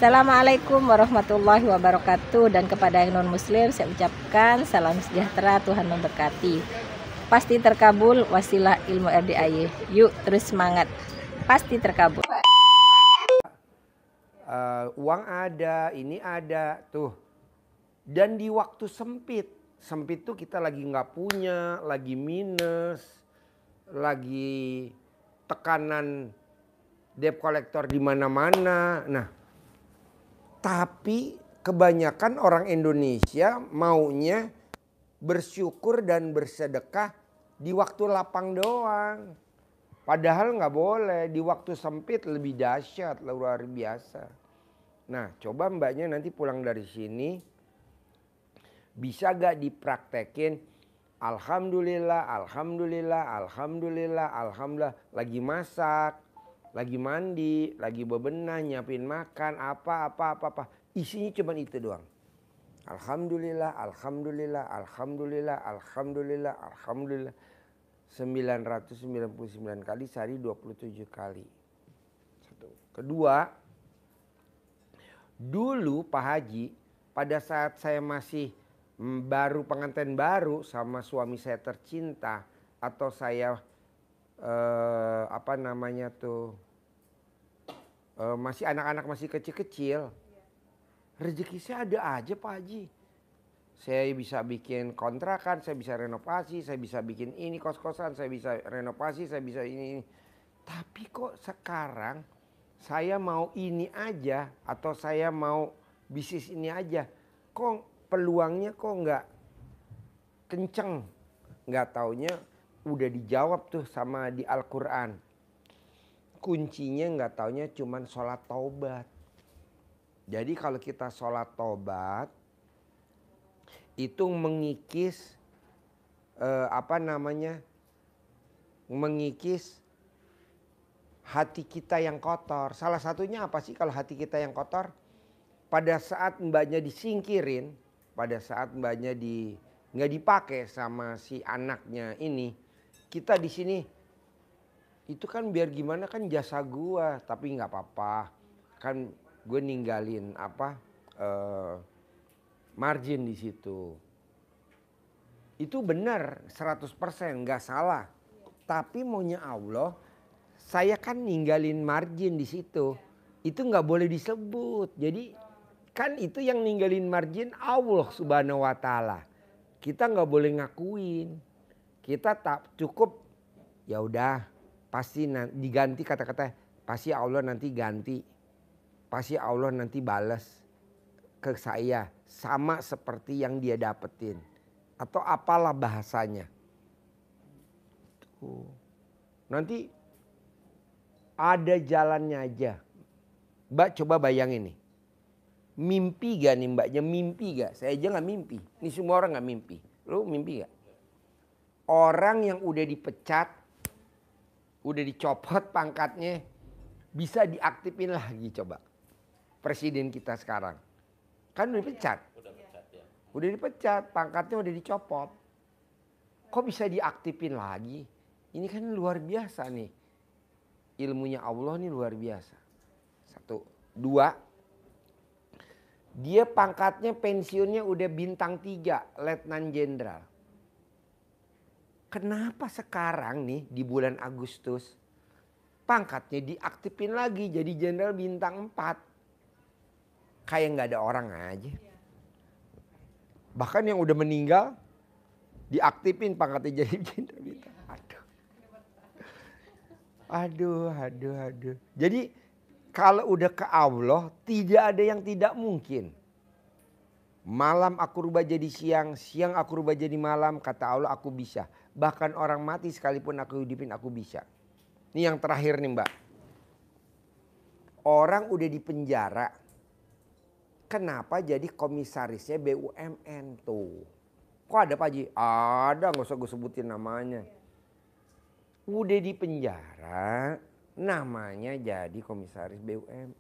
Assalamualaikum warahmatullahi wabarakatuh. Dan kepada yang non-muslim saya ucapkan salam sejahtera, Tuhan memberkati. Pasti terkabul, wasilah ilmu RDIY. Yuk terus semangat, pasti terkabul. Uang ada, ini ada tuh. Dan di waktu sempit tuh kita lagi nggak punya, lagi minus, lagi tekanan debt collector di mana-mana. Nah, tapi kebanyakan orang Indonesia maunya bersyukur dan bersedekah di waktu lapang doang. Padahal nggak boleh, di waktu sempit lebih dahsyat, luar biasa. Nah, coba mbaknya nanti pulang dari sini bisa gak dipraktekin alhamdulillah, alhamdulillah, alhamdulillah, alhamdulillah. Lagi masak, lagi mandi, lagi bebenah, nyiapin makan, apa. Isinya cuma itu doang. Alhamdulillah, alhamdulillah, alhamdulillah, alhamdulillah, alhamdulillah. 999 kali sehari 27 kali. Satu. Kedua, dulu Pak Haji pada saat saya masih baru pengantin baru sama suami saya tercinta, atau saya masih anak-anak masih kecil-kecil, rezeki saya ada aja Pak Haji. Saya bisa bikin kontrakan, saya bisa renovasi, saya bisa bikin ini kos-kosan, saya bisa renovasi, saya bisa ini. Tapi kok sekarang saya mau ini aja atau saya mau bisnis ini aja, kok peluangnya kok nggak kenceng. Nggak taunya udah dijawab tuh sama di Al-Quran. Kuncinya nggak taunya cuman sholat taubat. Jadi kalau kita sholat taubat itu mengikis mengikis hati kita yang kotor. Salah satunya apa sih kalau hati kita yang kotor? Pada saat mbaknya disingkirin, pada saat mbaknya nggak dipakai sama si anaknya ini, kita di sini itu kan biar gimana kan jasa gua, tapi nggak apa-apa, kan gue ninggalin margin di situ. Itu benar 100% nggak salah. Tapi maunya Allah, saya kan ninggalin margin di situ. Itu nggak boleh disebut. Jadi kan itu yang ninggalin margin Allah Subhanahu wa taala. Kita nggak boleh ngakuin. Kita tak cukup, ya udah pasti diganti, kata-kata pasti Allah nanti ganti. Pasti Allah nanti balas ke saya sama seperti yang dia dapetin, atau apalah bahasanya. Tuh. Nanti ada jalannya aja. Mbak coba bayangin nih. Mimpi gak nih mbaknya, mimpi gak? Saya aja gak mimpi. Ini semua orang gak mimpi. Lu mimpi gak? Orang yang udah dipecat, udah dicopot pangkatnya, bisa diaktifin lagi coba. Presiden kita sekarang. Kan udah dipecat. Udah dipecat, pangkatnya udah dicopot. Kok bisa diaktifin lagi? Ini kan luar biasa nih. Ilmunya Allah nih luar biasa. Satu. Dua. Dia pangkatnya pensiunnya udah bintang 3, Letnan Jenderal. Kenapa sekarang nih di bulan Agustus pangkatnya diaktifin lagi jadi jenderal bintang 4? Kayak nggak ada orang aja. Bahkan yang udah meninggal diaktifin pangkatnya jadi jenderal bintang. Aduh. Jadi kalau udah ke Allah tidak ada yang tidak mungkin. Malam aku rubah jadi siang, siang aku rubah jadi malam, kata Allah aku bisa. Bahkan orang mati sekalipun aku hidupin aku bisa. Ini yang terakhir nih mbak. Orang udah di penjara, kenapa jadi komisarisnya BUMN tuh? Kok ada Pak Haji? Ada, gak usah gue sebutin namanya. Udah di penjara, namanya jadi komisaris BUMN.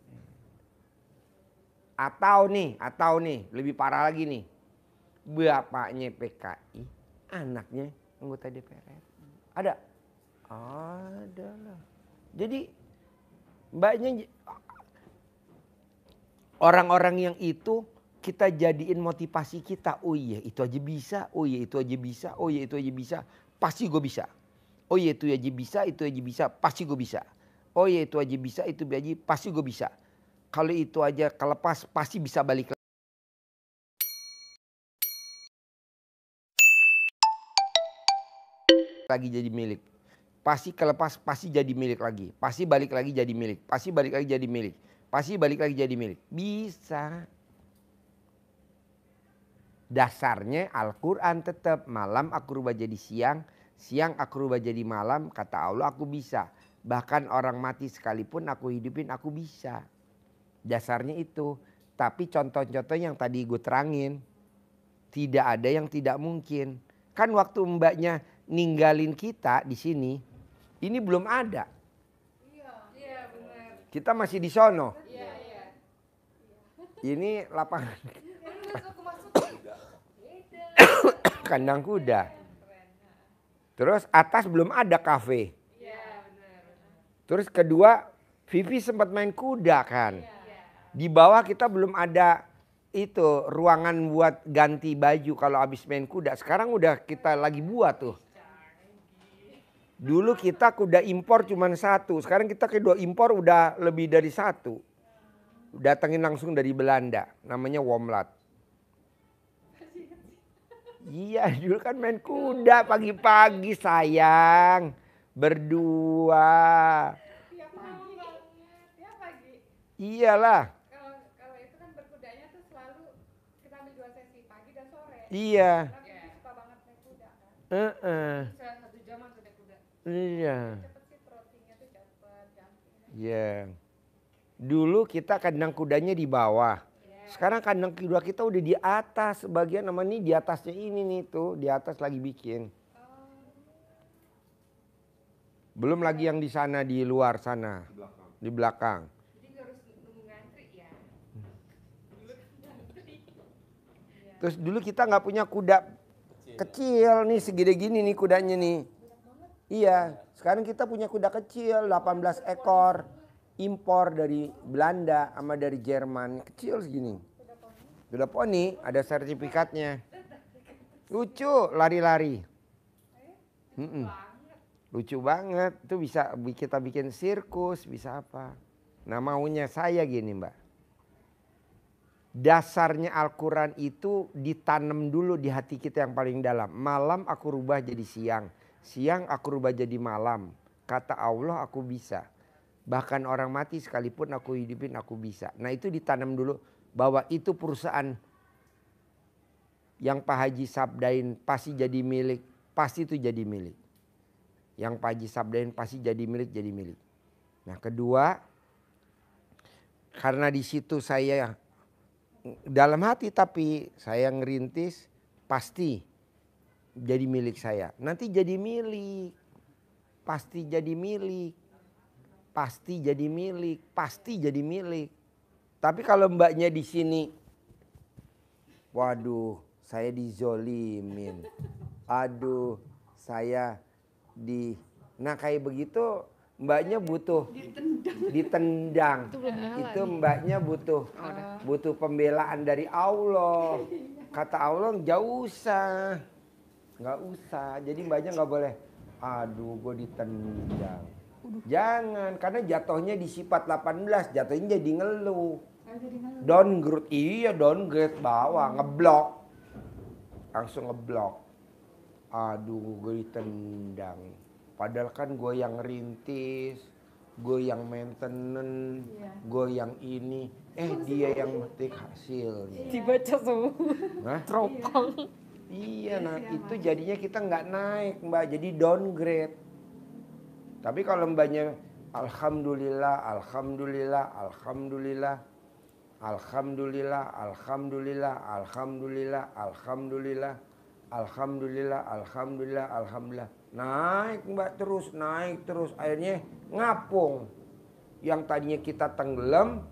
Atau nih, lebih parah lagi nih. Bapaknya PKI, anaknya anggota DPR. Ada? Ada lah. Jadi mbaknya Orang-orang yang itu kita jadiin motivasi kita. Oh iya itu aja bisa, oh iya itu aja bisa, oh iya itu aja bisa. Pasti gue bisa. Oh iya itu aja bisa, itu aja bisa, pasti gue bisa. Oh iya itu aja bisa, itu aja pasti gue bisa. Kalau itu aja kelepas pasti bisa balik lagi jadi milik. Pasti kelepas pasti jadi milik lagi. Pasti balik lagi jadi milik. Pasti balik lagi jadi milik. Pasti balik lagi jadi milik. Bisa. Dasarnya Al-Quran tetap. Malam aku rubah jadi siang. Siang aku rubah jadi malam. Kata Allah aku bisa. Bahkan orang mati sekalipun aku hidupin aku bisa. Dasarnya itu. Tapi contoh-contoh yang tadi gue terangin. Tidak ada yang tidak mungkin. Kan waktu mbaknya ninggalin kita di sini. Ini belum ada. Iya, benar. Kita masih di sono. Iya. Ini lapangan Aku masuk. kandang kuda. Terus atas belum ada kafe. Iya, benar. Terus kedua, Vivi sempat main kuda kan. Di bawah kita belum ada itu ruangan buat ganti baju kalau habis main kuda. Sekarang udah kita lagi buat tuh. Dulu kita kuda impor cuma satu. Sekarang kita kedua impor udah lebih dari satu. Datangin langsung dari Belanda. Namanya Womlat. Iya dulu kan main kuda pagi-pagi sayang. Berdua. Tiap pagi. Iyalah. Kalau itu kan berkudanya tuh selalu kita ambil 2 sesi pagi dan sore. Iya. Karena aku suka banget naik kuda kan. Bisa 1 jam tuh naik kuda. Iya. Cepet sih trotingnya tuh cepet, gampang. Iya. Dulu kita kandang kudanya di bawah. Sekarang kandang kuda kita udah di atas. Sebagian nama nih di atasnya ini nih tuh. Di atas lagi bikin. Belum lagi yang di sana di luar sana. Di belakang. Jadi nggak harus nunggu ngantri ya. Terus dulu kita nggak punya kuda kecil nih segede gini nih kudanya nih. Iya, sekarang kita punya kuda kecil 18 ekor impor dari Belanda sama dari Jerman, kecil segini. Kuda poni ada sertifikatnya. Lucu, lari-lari. Lucu banget, itu bisa kita bikin sirkus, bisa apa. Nah maunya saya gini Mbak. Dasarnya Al-Quran itu ditanam dulu di hati kita yang paling dalam. Malam aku rubah jadi siang. Siang aku rubah jadi malam. Kata Allah aku bisa. Bahkan orang mati sekalipun aku hidupin aku bisa. Nah itu ditanam dulu bahwa itu perusahaan yang Pak Haji sabdain pasti jadi milik. Pasti itu jadi milik. Yang Pak Haji sabdain pasti jadi milik, jadi milik. Nah kedua, karena di situ saya dalam hati tapi saya ngerintis pasti jadi milik saya. Nanti jadi milik. Pasti jadi milik. Pasti jadi milik. Pasti jadi milik. Tapi kalau mbaknya di sini, waduh, saya dizolimin. Aduh, saya nah kayak begitu mbaknya butuh ditendang. Itu mbaknya butuh pembelaan dari Allah. Kata Allah jauh usah. Nggak usah. Jadi mbaknya nggak boleh. Aduh, gue ditendang. Jangan, karena jatuhnya di sifat 18, jatuhnya jadi ngeluh. Downgrade, iya downgrade bawah, ngeblok. Langsung ngeblok. Aduh, gue ditendang. Padahal kan gue yang rintis, gue yang maintenance, gue yang ini. Dia yang metik hasilnya. Dibaca semua. Hah? Teropong. Iya, nah itu jadinya kita nggak naik Mbak, jadi downgrade. Tapi kalau mbaknya alhamdulillah, alhamdulillah, alhamdulillah, alhamdulillah, alhamdulillah, alhamdulillah, alhamdulillah, alhamdulillah, alhamdulillah, alhamdulillah. Naik mbak terus, naik terus. Akhirnya ngapung. Yang tadinya kita tenggelam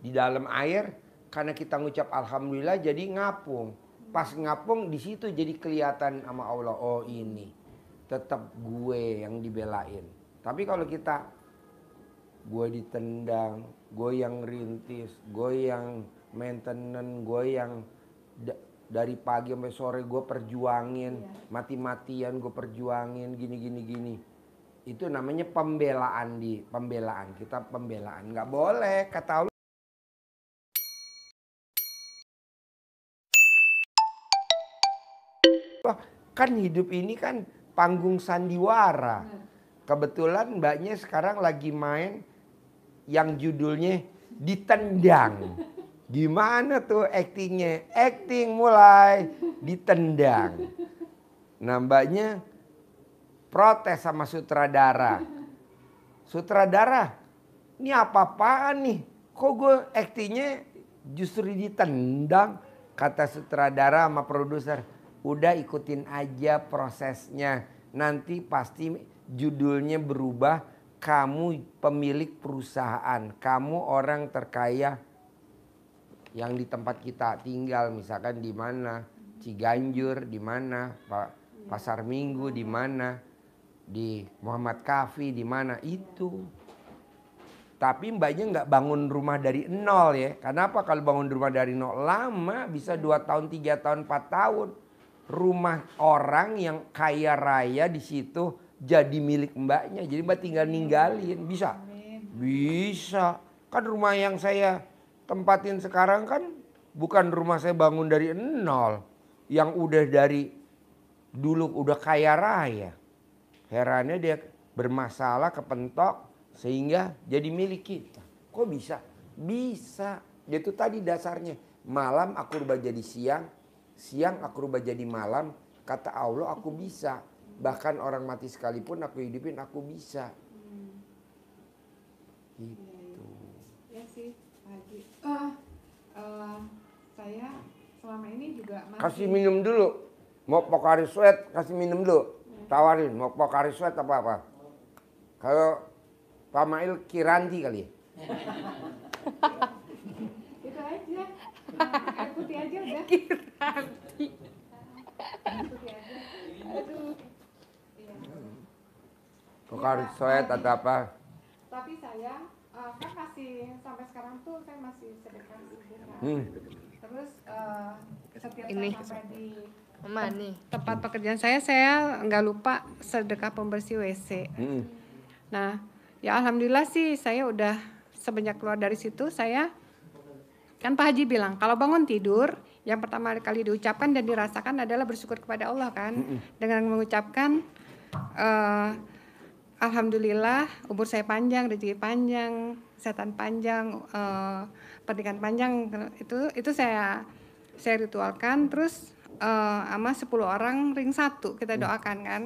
di dalam air, karena kita ngucap alhamdulillah jadi ngapung. Pas ngapung di situ jadi kelihatan sama Allah, oh ini tetap gue yang dibelain. Tapi kalau kita gue ditendang, gue yang rintis, gue yang maintenance, gue yang dari pagi sampai sore gue perjuangin, mati-matian gue perjuangin, gini. Itu namanya pembelaan kita pembelaan. Nggak boleh, kata Allah. Kan hidup ini kan panggung sandiwara. Kebetulan mbaknya sekarang lagi main yang judulnya Ditendang. Gimana tuh aktingnya? Akting mulai ditendang. Nah mbaknya protes sama sutradara. Sutradara, ini apa-apaan nih? Kok gue aktingnya justru ditendang? Kata sutradara sama produser, udah ikutin aja prosesnya. Nanti pasti judulnya berubah. Kamu pemilik perusahaan, kamu orang terkaya yang di tempat kita tinggal, misalkan di mana, Ciganjur di mana, Pasar Minggu di mana, di Muhammad Kafi di mana itu. Tapi mbaknya nggak bangun rumah dari nol ya. Kenapa kalau bangun rumah dari nol lama, bisa 2 tahun, 3 tahun, 4 tahun. Rumah orang yang kaya raya di situ jadi milik mbaknya. Jadi mbak tinggal ninggalin, bisa? Bisa. Kan rumah yang saya tempatin sekarang kan bukan rumah saya bangun dari nol. Yang udah dari dulu udah kaya raya. Herannya dia bermasalah kepentok sehingga jadi milik kita. Kok bisa? Bisa. Itu tadi dasarnya. Malam aku rubah jadi siang. Siang aku rubah jadi malam. Kata Allah aku bisa. Bahkan orang mati sekalipun aku hidupin aku bisa. Gitu. Ya sih, Pak Haji. Saya selama ini juga masih... Kasih minum dulu. Mau Pocari Sweat kasih minum dulu. Tawarin mau Pocari Sweat apa-apa. Kalau Pak Mail Kiranti kali ya. Itu aja. Air putih aja udah. Kiranti. Air putih aja. Aduh. Iya. Pocari Sweat atau apa. Tapi saya kan masih sampai sekarang tuh saya masih sedekah sih. Terus setiap Ini. saya sampai di Mama nih. tempat pekerjaan saya nggak lupa sedekah pembersih WC. Nah, ya alhamdulillah sih saya udah semenjak keluar dari situ saya kan Pak Haji bilang kalau bangun tidur yang pertama kali diucapkan dan dirasakan adalah bersyukur kepada Allah kan. Dengan mengucapkan alhamdulillah umur saya panjang, rezeki panjang, kesehatan panjang, pernikahan panjang, itu saya ritualkan. Terus sama 10 orang ring 1 kita doakan kan.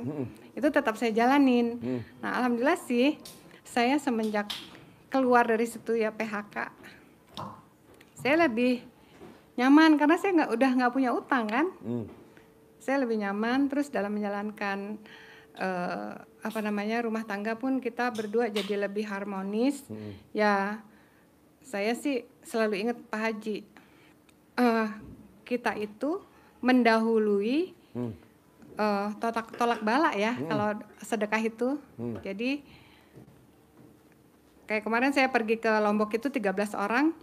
Itu tetap saya jalanin. Nah alhamdulillah sih saya semenjak keluar dari situ ya PHK, saya lebih nyaman karena saya udah nggak punya utang kan. Saya lebih nyaman. Terus dalam menjalankan rumah tangga pun kita berdua jadi lebih harmonis. Ya saya sih selalu ingat Pak Haji, kita itu mendahului tolak bala ya kalau sedekah itu. Jadi kayak kemarin saya pergi ke Lombok itu 13 orang.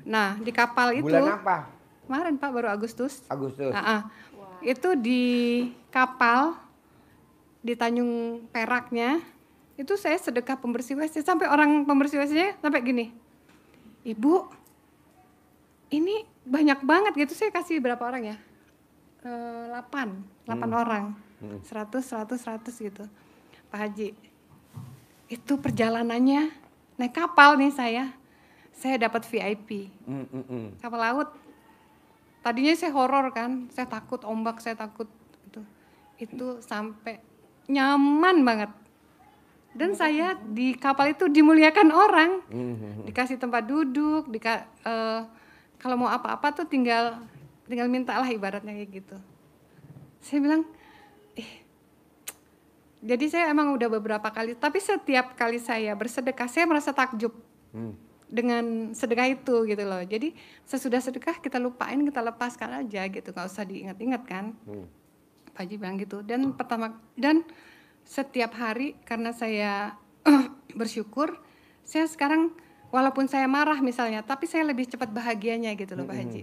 Nah di kapal itu Bulan apa? kemarin Pak baru Agustus. Wow. Itu di kapal di Tanjung Peraknya itu saya sedekah pembersih WC sampai orang pembersih WC-nya sampai gini, Ibu ini banyak banget gitu. Saya kasih berapa orang ya? 8 orang, 100 gitu. Pak Haji, itu perjalanannya naik kapal nih saya dapat VIP, kapal laut. Tadinya saya horor kan, saya takut ombak, saya takut itu sampai nyaman banget. Dan saya di kapal itu dimuliakan orang, dikasih tempat duduk, kalau mau apa-apa tuh tinggal mintalah ibaratnya kayak gitu. Saya bilang, jadi saya emang udah beberapa kali, tapi setiap kali saya bersedekah saya merasa takjub dengan sedekah itu gitu loh. Jadi sesudah sedekah kita lupain, kita lepaskan aja gitu, nggak usah diingat-ingat kan. Pak Haji bilang gitu. Dan setiap hari karena saya bersyukur, Saya sekarang walaupun saya marah misalnya, tapi saya lebih cepat bahagianya gitu loh Pak Haji.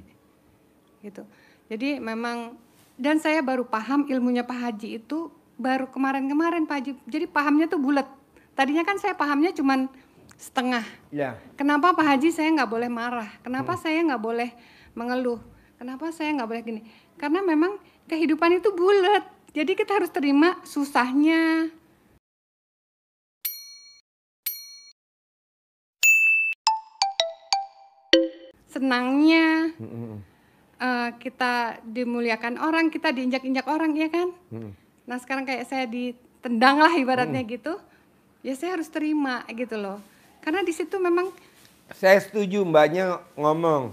Gitu. Jadi memang, dan saya baru paham ilmunya Pak Haji itu baru kemarin-kemarin Pak Haji. Jadi pahamnya tuh bulat. Tadinya kan saya pahamnya cuman setengah. Ya. Kenapa Pak Haji saya nggak boleh marah? Kenapa saya nggak boleh mengeluh? Kenapa saya nggak boleh gini? Karena memang kehidupan itu bulat. Jadi kita harus terima susahnya, senangnya, kita dimuliakan orang, kita diinjak-injak orang, ya kan? Nah sekarang kayak saya ditendang lah ibaratnya gitu, ya saya harus terima gitu loh. Karena di situ memang Saya setuju Mbaknya ngomong.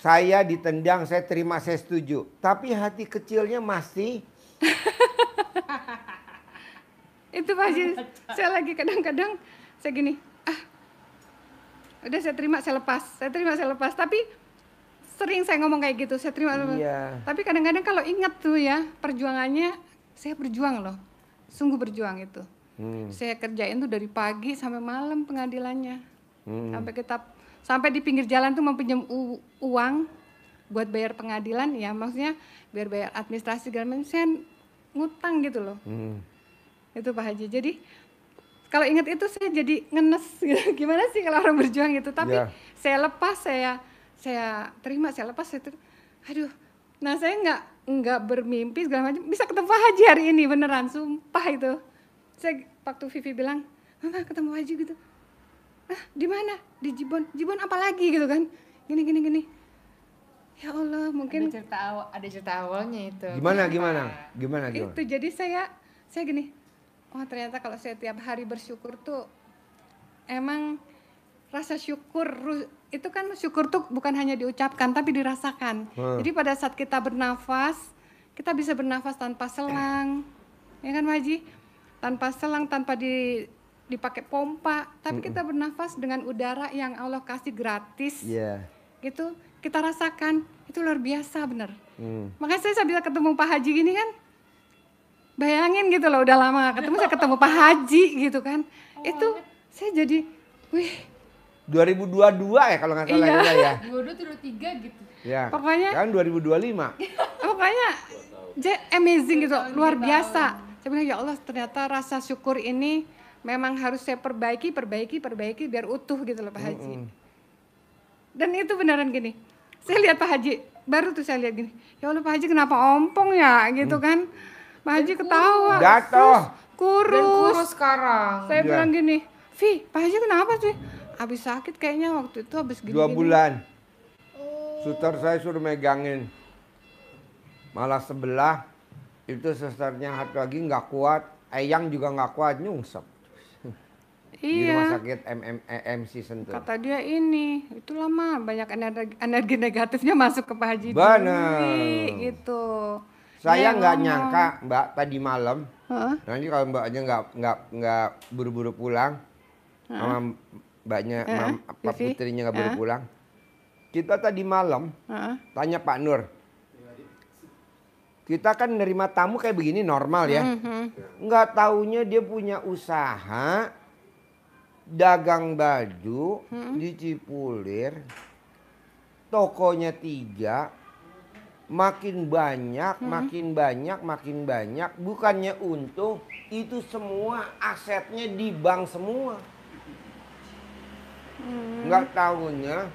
Saya ditendang, saya terima, saya setuju. Tapi hati kecilnya masih. itu Pak Haji, saya lagi kadang-kadang saya gini, udah saya terima, saya lepas, saya terima, saya lepas. Tapi sering saya ngomong kayak gitu, saya terima. Iya. Tapi kadang-kadang kalau ingat tuh ya perjuangannya, saya berjuang loh, sungguh berjuang itu. Saya kerjain tuh dari pagi sampai malam pengadilannya. Sampai di pinggir jalan tuh mau pinjam uang buat bayar pengadilan, ya maksudnya biar bayar administrasi segala macam, saya ngutang gitu loh. Itu Pak Haji. Jadi kalau ingat itu saya jadi ngenes gitu. Gimana sih kalau orang berjuang gitu. Tapi saya lepas, saya terima, saya lepas, aduh. Nah saya nggak bermimpi segala macam bisa ketemu Pak Haji hari ini, beneran sumpah itu. Saya waktu Vivi bilang, "Mama ketemu Pak Haji gitu." Di mana? Di Jibon. Jibon apa lagi gitu kan? Gini. Ya Allah, mungkin ada cerita awalnya itu. Gimana? itu jadi saya gini. Oh ternyata kalau saya tiap hari bersyukur tuh emang rasa syukur itu kan, syukur tuh bukan hanya diucapkan tapi dirasakan. Jadi pada saat kita bernafas, kita bisa bernafas tanpa selang, ya kan Pak Haji? Tanpa selang, tanpa dipakai pompa, tapi kita bernafas dengan udara yang Allah kasih gratis. Gitu kita rasakan, itu luar biasa bener. Makanya saya bisa ketemu Pak Haji gini kan, bayangin gitu loh, udah lama gak ketemu, saya ketemu Pak Haji gitu kan. Itu saya jadi, wih. 2022 ya kalau nggak salah ya. 22 gitu. Ya. Pokoknya kan 2025. Pokoknya amazing gitu, luar biasa. Saya bilang ya Allah, ternyata rasa syukur ini memang harus saya perbaiki biar utuh gitu loh Pak Haji. Dan itu beneran gini. Saya lihat Pak Haji, baru tuh saya lihat gini. Ya Allah Pak Haji kenapa ompong ya gitu kan. Pak Haji ketawa. Jatuh. Kurus. Dan kurus sekarang. Saya bilang gini, "Vi, Pak Haji kenapa sih?" Habis sakit kayaknya waktu itu, habis gini. 2 bulan. Suster saya suruh megangin. Malah sebelah itu susternya satu lagi nggak kuat, Eyang juga nggak kuat, nyungsep. Di rumah sakit MC Sentul. Kata dia ini, itu lama banyak energi negatifnya masuk ke Pak Haji. Benar. Gitu. Saya nggak nyangka Mbak tadi malam. Nanti kalau Mbaknya nggak buru-buru pulang, sama Mbaknya, Pak Putrinya nggak buru pulang. Kita tadi malam tanya Pak Nur. Kita kan nerima tamu kayak begini normal ya. Nggak taunya dia punya usaha dagang baju di Cipulir. Tokonya 3. Makin banyak. Bukannya untung, itu semua asetnya di bank semua. Nggak taunya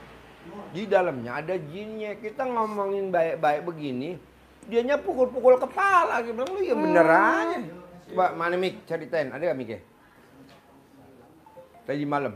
di dalamnya ada jinnya. Kita ngomongin baik-baik begini, dianya pukul-pukul kepala. Kita bilang, lu ya bener aja. Mbak, mana Mik? Ceritain, ada gak Mik ya? Tadi malam.